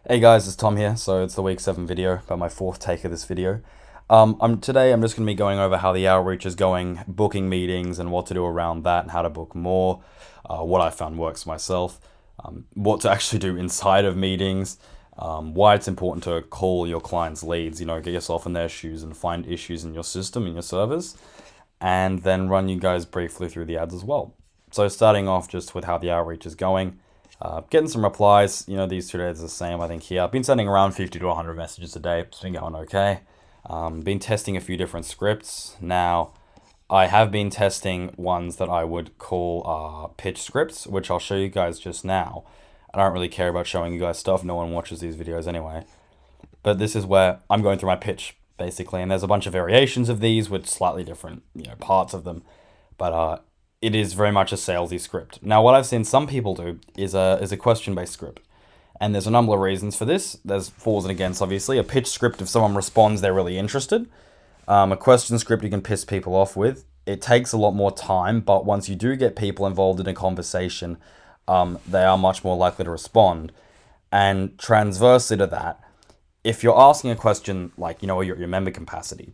Hey guys, it's Tom here. So it's the week 7 video, about my fourth take of this video. Today I'm just going to be going over how the outreach is going, booking meetings and what to do around that and how to book more, what I found works myself, what to actually do inside of meetings, why it's important to call your clients' leads, get yourself in their shoes and find issues in your system, in your servers, and then run you guys briefly through the ads as well. So starting off just with how the outreach is going. Getting some replies, these 2 days are the same, I think here. I've been sending around 50 to 100 messages a day. It's been going okay. Been testing a few different scripts. Now, I have been testing ones that I would call pitch scripts, which I'll show you guys just now. I don't really care about showing you guys stuff. No one watches these videos anyway. But this is where I'm going through my pitch, basically. And there's a bunch of variations of these with slightly different, parts of them. But it is very much a salesy script. Now, what I've seen some people do is a question-based script. And there's a number of reasons for this. There's fors and against, obviously. A pitch script, if someone responds, they're really interested. A question script you can piss people off with. It takes a lot more time, but once you do get people involved in a conversation, they are much more likely to respond. And transversely to that, if you're asking a question like, your member capacity,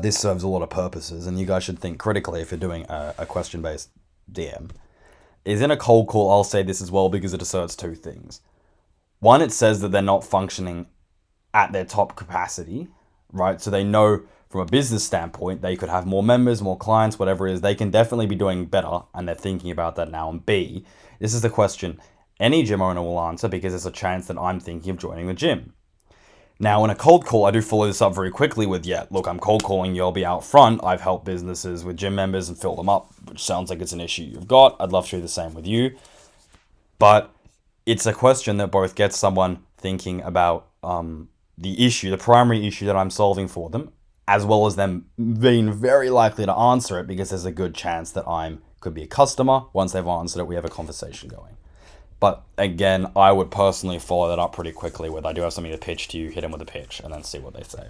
this serves a lot of purposes, and you guys should think critically if you're doing a question-based DM. Is in a cold call, I'll say this as well because it asserts two things. One, it says that they're not functioning at their top capacity, right? So they know from a business standpoint, they could have more members, more clients, whatever it is. They can definitely be doing better, and they're thinking about that now. And B, this is the question any gym owner will answer because there's a chance that I'm thinking of joining the gym. Now, in a cold call, I do follow this up very quickly with, look, I'm cold calling you, I'll be out front. I've helped businesses with gym members and fill them up, which sounds like it's an issue you've got. I'd love to do the same with you. But it's a question that both gets someone thinking about the primary issue that I'm solving for them, as well as them being very likely to answer it because there's a good chance that could be a customer. Once they've answered it, we have a conversation going. But again, I would personally follow that up pretty quickly with I do have something to pitch to you, hit them with a pitch, and then see what they say.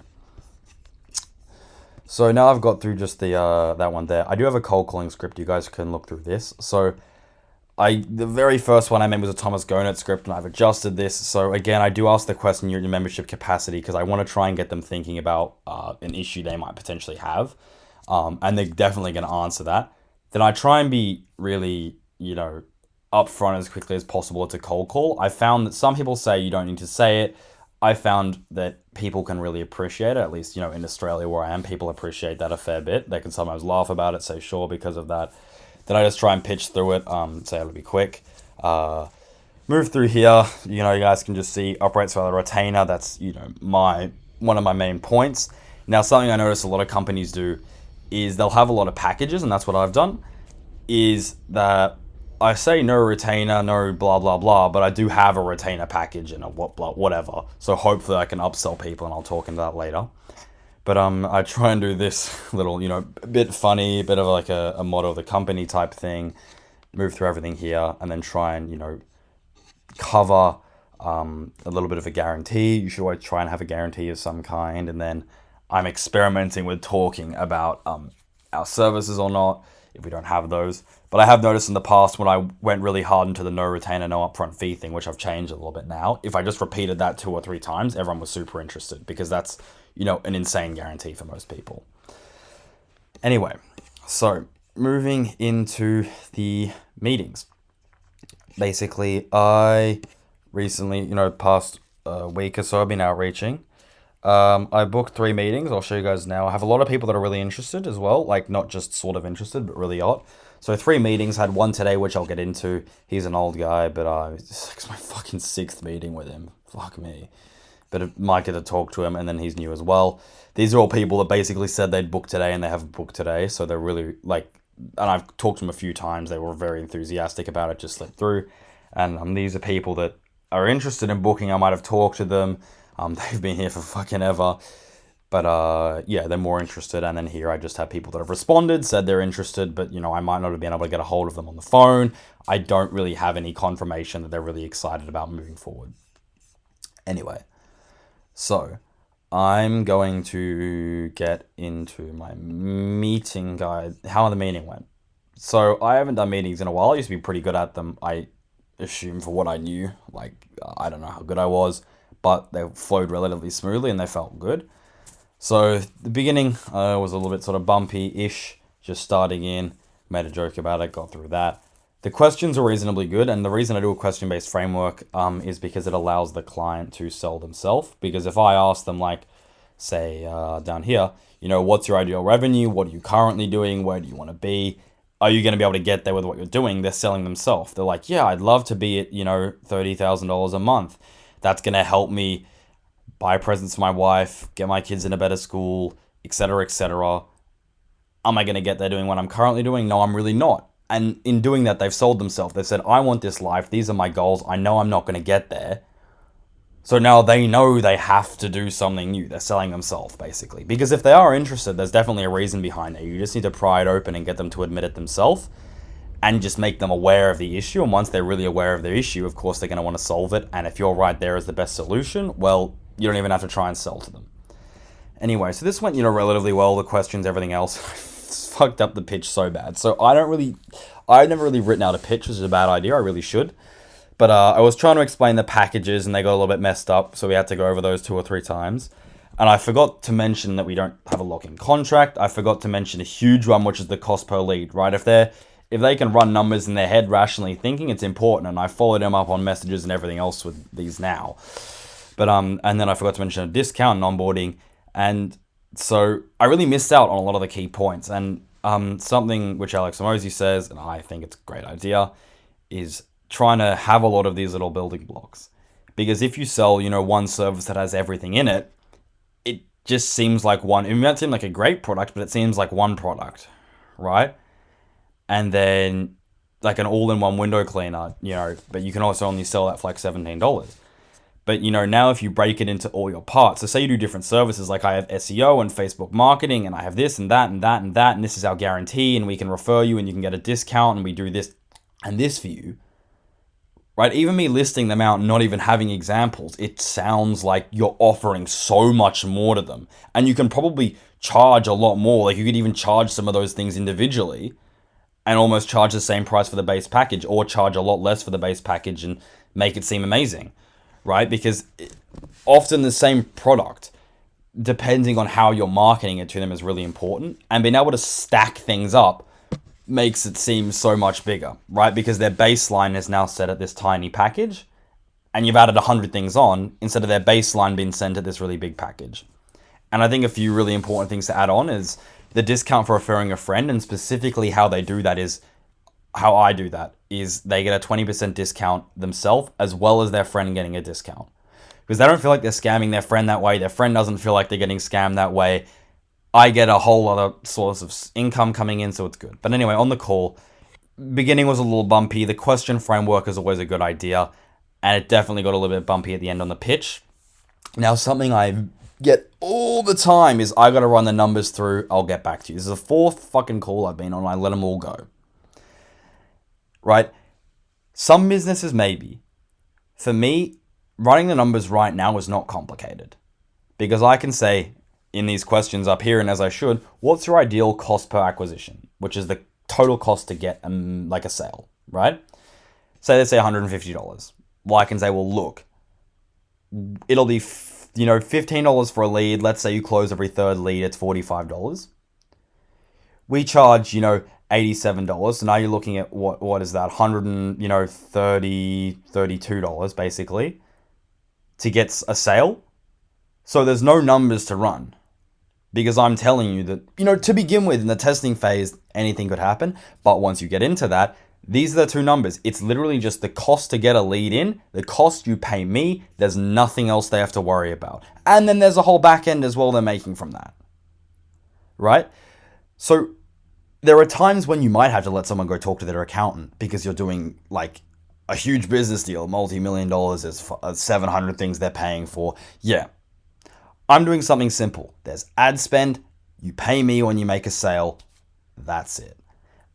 So now I've got through just the that one there. I do have a cold calling script. You guys can look through this. So the very first one I made was a Thomas Gonnet script, and I've adjusted this. So again, I do ask the question, your membership capacity, because I want to try and get them thinking about an issue they might potentially have. And they're definitely going to answer that. Then I try and be really, upfront as quickly as possible. It's a cold call. I found that some people say you don't need to say it. I found that people can really appreciate it, at least, in Australia where I am, people appreciate that a fair bit. They can sometimes laugh about it, say sure because of that. Then I just try and pitch through it, say it'll be quick. Move through here, you guys can just see operates via a retainer. That's, one of my main points. Now, something I notice a lot of companies do is they'll have a lot of packages, and that's what I've done, is that I say no retainer, no blah, blah, blah, but I do have a retainer package and a whatever. So hopefully I can upsell people, and I'll talk into that later. But I try and do this little, a bit funny, a bit of like a motto of the company type thing, move through everything here, and then try and, cover a little bit of a guarantee. You should always try and have a guarantee of some kind. And then I'm experimenting with talking about our services or not, if we don't have those. But I have noticed in the past when I went really hard into the no retainer, no upfront fee thing, which I've changed a little bit now, if I just repeated that 2 or 3 times, everyone was super interested because that's, an insane guarantee for most people. Anyway, so moving into the meetings. Basically, I recently, past week or so, I've been outreaching. I booked 3 meetings. I'll show you guys now. I have a lot of people that are really interested as well, like not just sort of interested, but really hot. So 3 meetings. Had one today, which I'll get into. He's an old guy, but it's my fucking 6th meeting with him. Fuck me. But I might get to talk to him, and then he's new as well. These are all people that basically said they'd book today, and they haven't booked today. So they're really and I've talked to them a few times. They were very enthusiastic about it, just slipped through. And these are people that are interested in booking. I might have talked to them. They've been here for fucking ever. But they're more interested. And then here I just have people that have responded, said they're interested, but I might not have been able to get a hold of them on the phone. I don't really have any confirmation that they're really excited about moving forward. Anyway, so I'm going to get into my meeting guide, how the meeting went. So I haven't done meetings in a while. I used to be pretty good at them. I assume for what I knew. Like, I don't know how good I was, but they flowed relatively smoothly and they felt good. So the beginning was a little bit sort of bumpy-ish, just starting in, made a joke about it, got through that. The questions are reasonably good, and the reason I do a question-based framework is because it allows the client to sell themselves. Because if I ask them, like, say, down here, what's your ideal revenue? What are you currently doing? Where do you want to be? Are you going to be able to get there with what you're doing? They're selling themselves. They're like, yeah, I'd love to be at, $30,000 a month. That's going to help me buy presents for my wife, get my kids in a better school, etc., etc. Am I going to get there doing what I'm currently doing? No, I'm really not. And in doing that, they've sold themselves. They've said, I want this life. These are my goals. I know I'm not going to get there. So now they know they have to do something new. They're selling themselves, basically. Because if they are interested, there's definitely a reason behind it. You just need to pry it open and get them to admit it themselves and just make them aware of the issue. And once they're really aware of the issue, of course, they're going to want to solve it. And if you're right there as the best solution, well, you don't even have to try and sell to them. Anyway, so this went, relatively well. The questions, everything else. Fucked up the pitch so bad. So I've never really written out a pitch, which is a bad idea. I really should. But I was trying to explain the packages and they got a little bit messed up. So we had to go over those 2 or 3 times. And I forgot to mention that we don't have a lock-in contract. I forgot to mention a huge one, which is the cost per lead, right? If they can run numbers in their head rationally thinking, it's important. And I followed them up on messages and everything else with these now. But and then I forgot to mention a discount and onboarding. And so I really missed out on a lot of the key points. And something which Alex Hormozi says, and I think it's a great idea, is trying to have a lot of these little building blocks. Because if you sell, one service that has everything in it, it just seems like one. It might seem like a great product, but it seems like one product, right? And then like an all-in-one window cleaner, but you can also only sell that for like $17. But, now if you break it into all your parts, so say you do different services, like I have SEO and Facebook marketing, and I have this and that and that and that, and this is our guarantee, and we can refer you and you can get a discount, and we do this and this for you, right? Even me listing them out and not even having examples, it sounds like you're offering so much more to them. And you can probably charge a lot more. Like you could even charge some of those things individually and almost charge the same price for the base package, or charge a lot less for the base package and make it seem amazing. Right? Because often the same product, depending on how you're marketing it to them, is really important. And being able to stack things up makes it seem so much bigger, right? Because their baseline is now set at this tiny package, and you've added 100 things on instead of their baseline being sent at this really big package. And I think a few really important things to add on is the discount for referring a friend, and specifically how they do that is how I do that is they get a 20% discount themselves as well as their friend getting a discount. Because they don't feel like they're scamming their friend that way. Their friend doesn't feel like they're getting scammed that way. I get a whole other source of income coming in, so it's good. But anyway, on the call, beginning was a little bumpy. The question framework is always a good idea. And it definitely got a little bit bumpy at the end on the pitch. Now, something I get all the time is I got to run the numbers through. I'll get back to you. This is the 4th fucking call I've been on. I let them all go. Right? Some businesses maybe. For me, running the numbers right now is not complicated. Because I can say in these questions up here, and as I should, what's your ideal cost per acquisition? Which is the total cost to get like a sale, right? Say let's say $150. Well, I can say, well, look, it'll be $15 for a lead. Let's say you close every 3rd lead, it's $45. We charge, $87. So now you're looking at what is that? $32 basically to get a sale. So there's no numbers to run because I'm telling you that, to begin with in the testing phase, anything could happen. But once you get into that, these are the 2 numbers. It's literally just the cost to get a lead in, the cost you pay me. There's nothing else they have to worry about. And then there's a whole back end as well they're making from that. Right? So there are times when you might have to let someone go talk to their accountant because you're doing like a huge business deal, multi-million dollars, there's 700 things they're paying for. Yeah. I'm doing something simple. There's ad spend. You pay me when you make a sale. That's it.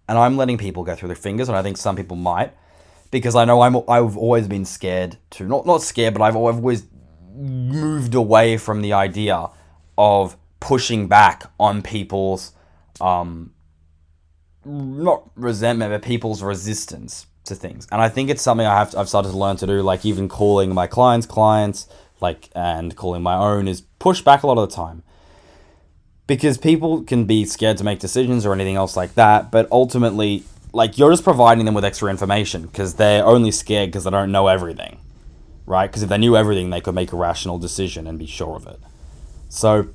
And I'm letting people go through their fingers, and I think some people might, because I know I've always been scared to, not scared, but I've always moved away from the idea of pushing back on people's, not resentment, but people's resistance to things. And I think it's something I've started to learn to do, like even calling my clients, like, and calling my own, is push back a lot of the time. Because people can be scared to make decisions or anything else like that, but ultimately, like, you're just providing them with extra information because they're only scared because they don't know everything, right? Because if they knew everything, they could make a rational decision and be sure of it. So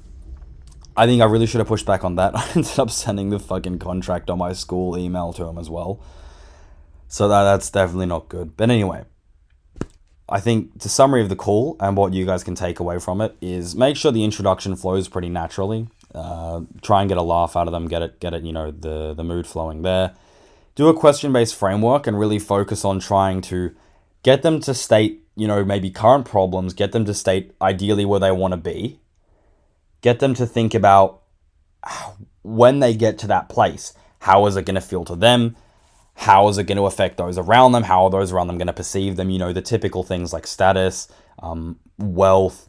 I think I really should have pushed back on that. I ended up sending the fucking contract on my school email to him as well. So that's definitely not good. But anyway, I think the summary of the call and what you guys can take away from it is make sure the introduction flows pretty naturally. Try and get a laugh out of them, get it, the mood flowing there. Do a question-based framework and really focus on trying to get them to state, maybe current problems, get them to state ideally where they want to be. Get them to think about when they get to that place, how is it going to feel to them? How is it going to affect those around them? How are those around them going to perceive them? The typical things like status, wealth,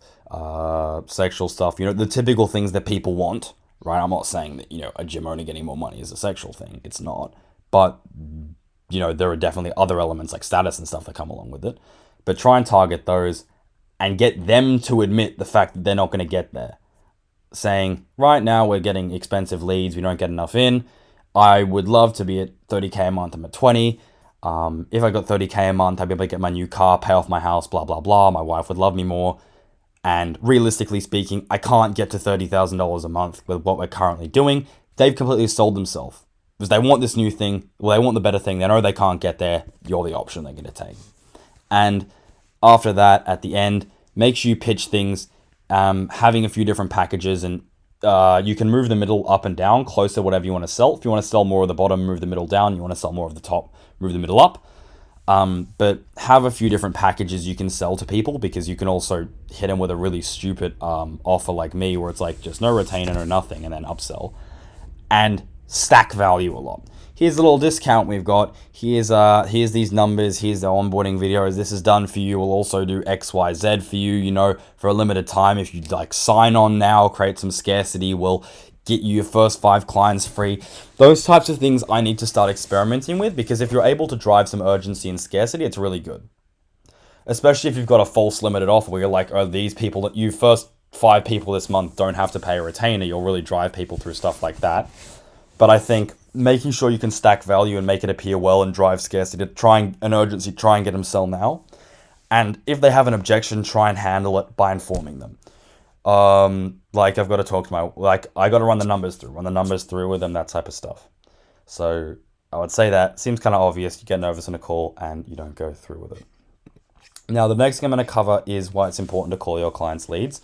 sexual stuff, the typical things that people want, right? I'm not saying that, a gym owner getting more money is a sexual thing. It's not. But, there are definitely other elements like status and stuff that come along with it. But try and target those and get them to admit the fact that they're not going to get there. Saying, right now we're getting expensive leads, we don't get enough in. I would love to be at 30k a month, I'm at 20. If I got 30k a month, I'd be able to get my new car, pay off my house, blah, blah, blah. My wife would love me more. And realistically speaking, I can't get to $30,000 a month with what we're currently doing. They've completely sold themselves. Because they want this new thing, they want the better thing, they know they can't get there, you're the option they're going to take. And after that, at the end, make sure you pitch things, having a few different packages, and you can move the middle up and down, close to whatever you want to sell. If you want to sell more of the bottom, move the middle down. You want to sell more of the top, move the middle up. But have a few different packages you can sell to people, because you can also hit them with a really stupid offer like me, where it's like just no retainer, no nothing, and then upsell. And stack value a lot. Here's a little discount we've got. Here's these numbers. Here's the onboarding videos. This is done for you. We'll also do XYZ for you, for a limited time. If you sign on now, create some scarcity, we'll get you your first 5 clients free. Those types of things I need to start experimenting with, because if you're able to drive some urgency and scarcity, it's really good. Especially if you've got a false limited offer where you're like, oh, these people that you first 5 people this month don't have to pay a retainer. You'll really drive people through stuff like that. But I think making sure you can stack value and make it appear well and drive scarcity, try and get them sell now. And if they have an objection, try and handle it by informing them. I've got to talk to I got to run the numbers through with them, that type of stuff. So I would say that seems kind of obvious. You get nervous on a call and you don't go through with it. Now, the next thing I'm going to cover is why it's important to call your clients' leads.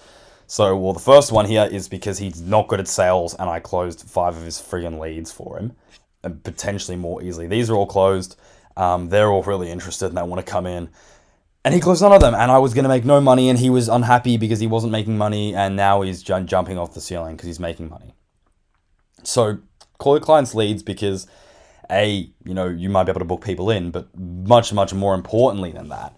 So, the first one here is because he's not good at sales, and I closed 5 of his friggin' leads for him, and potentially more easily. These are all closed. They're all really interested, and they want to come in. And he closed none of them, and I was going to make no money, and he was unhappy because he wasn't making money, and now he's jumping off the ceiling because he's making money. So, call your clients' leads because, you might be able to book people in, but much, much more importantly than that,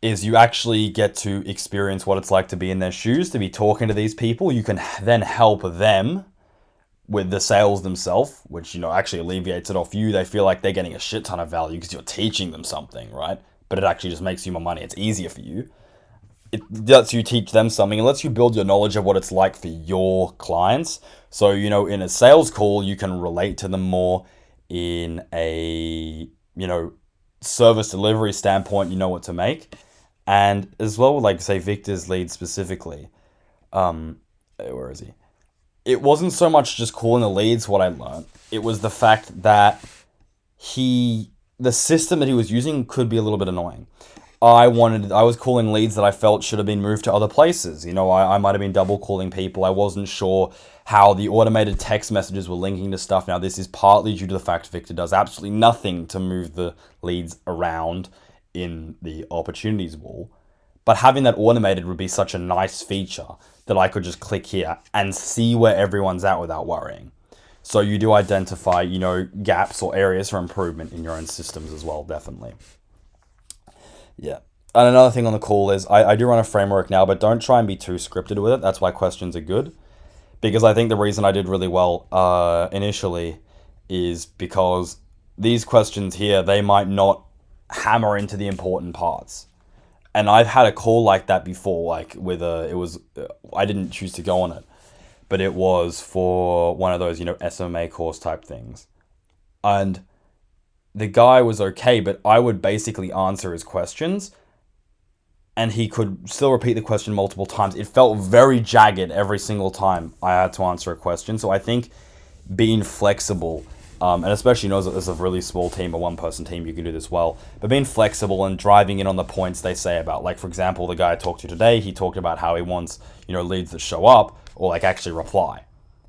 is you actually get to experience what it's like to be in their shoes, to be talking to these people. You can then help them with the sales themselves, which, actually alleviates it off you. They feel like they're getting a shit ton of value because you're teaching them something, right? But it actually just makes you more money. It's easier for you. It lets you teach them something. It lets you build your knowledge of what it's like for your clients. So, in a sales call, you can relate to them more. In a, service delivery standpoint, you know what to make. And as well, say Victor's lead specifically, where is he? It wasn't so much just calling the leads what I learned. It was the fact that the system that he was using could be a little bit annoying. I was calling leads that I felt should have been moved to other places. I might have been double calling people. I wasn't sure how the automated text messages were linking to stuff. Now, this is partly due to the fact Victor does absolutely nothing to move the leads around in the opportunities wall. But having that automated would be such a nice feature that I could just click here and see where everyone's at without worrying. So you do identify, gaps or areas for improvement in your own systems as well, definitely. Yeah. And another thing on the call is I do run a framework now, but don't try and be too scripted with it. That's why questions are good. Because I think the reason I did really well initially is because these questions here, they might not hammer into the important parts. And I've had a call like that before, like with I didn't choose to go on it, but it was for one of those, SMA course type things. And the guy was okay, but I would basically answer his questions and he could still repeat the question multiple times. It felt very jagged every single time I had to answer a question. So I think being flexible, and especially as a really small team, a one-person team, you can do this well. But being flexible and driving in on the points they say about, like, for example, the guy I talked to today, he talked about how he wants, leads that show up or, like, actually reply.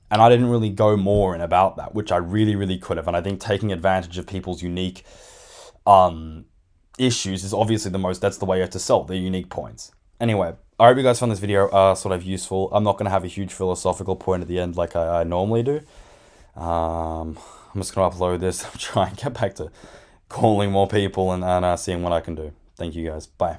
And I didn't really go more in about that, which I really, really could have. And I think taking advantage of people's unique issues is obviously that's the way you have to sell the unique points. Anyway, I hope you guys found this video sort of useful. I'm not going to have a huge philosophical point at the end like I normally do. I'm just going to upload this, try and get back to calling more people and seeing what I can do. Thank you guys. Bye.